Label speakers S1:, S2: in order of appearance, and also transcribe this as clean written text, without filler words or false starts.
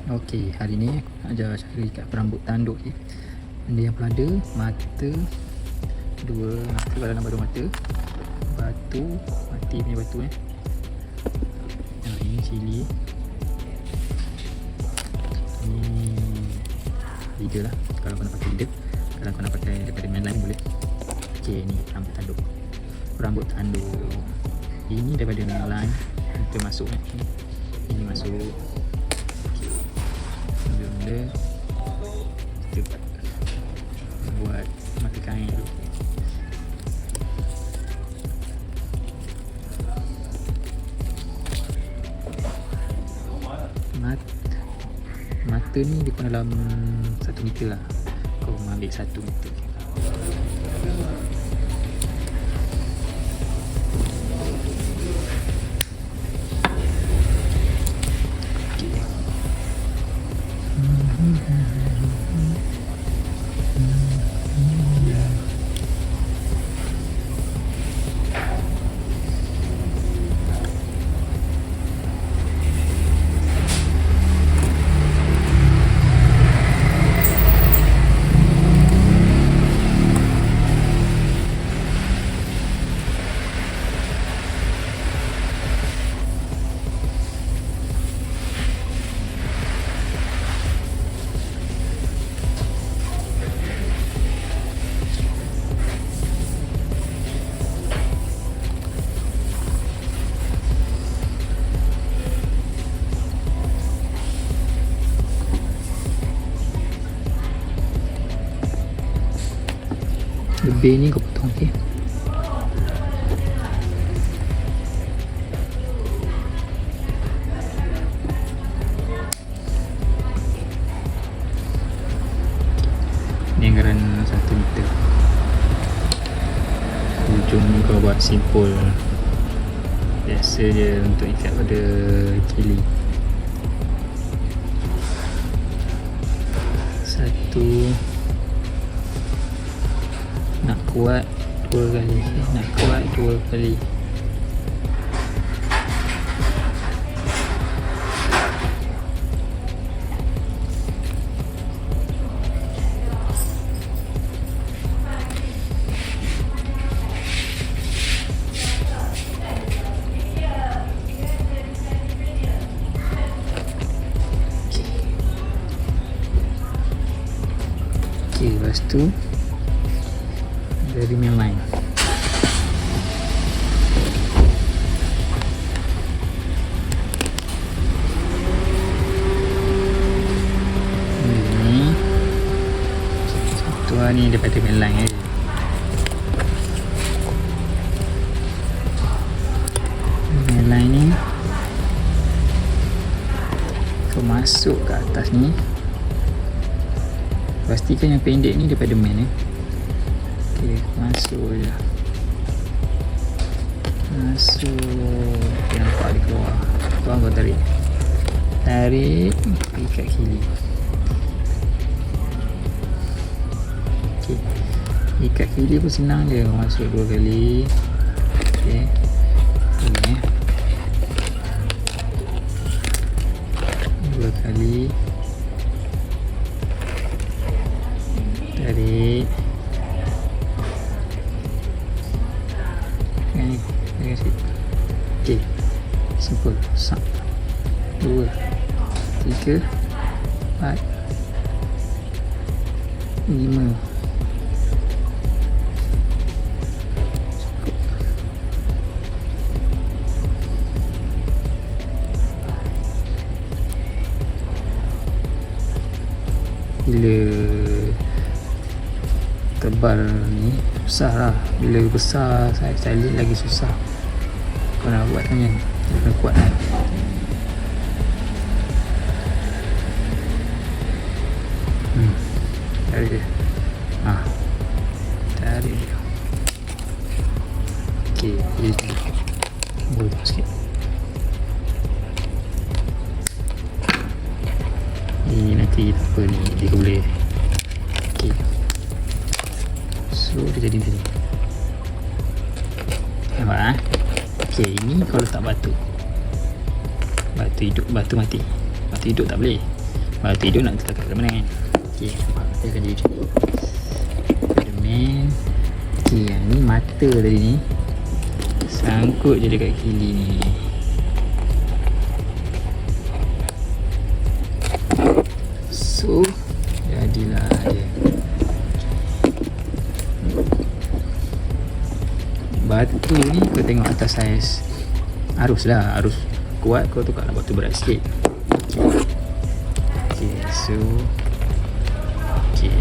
S1: Okey, hari ni ajar cara ikat rambut tanduk je. Benda yang pelada, mata, dua mata kat dalam baru mata, batu, mati punya batu ini cili. Ni lidah lah, kalau kau nak pakai lidah. Kalau kau nak pakai daripada mainline boleh. Okey, ni rambut tanduk. Rambut tanduk. Ini daripada mainline. Kita masuk Ini masuk. Benda kita buat mata kain dulu. Mata ni dia pun dalam 1 meter lah. Kau ambil 1 meter. Lebih ni kau potong, okey. Ni anggaran 1 meter. Ujung ni kau buat simple. Biasa je untuk ikat pada kili. 1. Nak kuat 2 kali. Nak kuat 2 kali. Okey, lepas tu dari mainline. Ini satu ni daripada mainline je. Mainline ni kau masuk ke atas ni. Pastikan yang pendek ni daripada main Okey, masuk je. Masuk. Okay, nampak dia keluar. Kau tarik. Tarik, ikat kili. Okey. Ikat kili pun senang je. Masuk 2 kali. Okey. Ini 2 kali. Tarik. Okey, simple. 1, 2, 3, 4, 5. Bila tebal ni susah lah. Bila besar saya lagi susah. Kau nak buat kan yang kena kuat kan. Tarik dia. Tarik dia. Okey, dia boleh sikit. Ni nanti apa ni dia boleh. Okey. So dia jadi macam ni. Nampak Okey, ini kau letak batu. Batu hidup, batu mati. Batu hidup tak boleh. Batu hidup nak letak kat mana kan. Okay, nampak mata akan jadi macam ni. Spiderman. Okay, yang ni mata tadi ni sangkut je dekat kili ni. So jadilah dia. Batu ni kau tengok atas saiz arus lah. Arus kuat kau tukarlah batu berat sikit. Okay, so okay.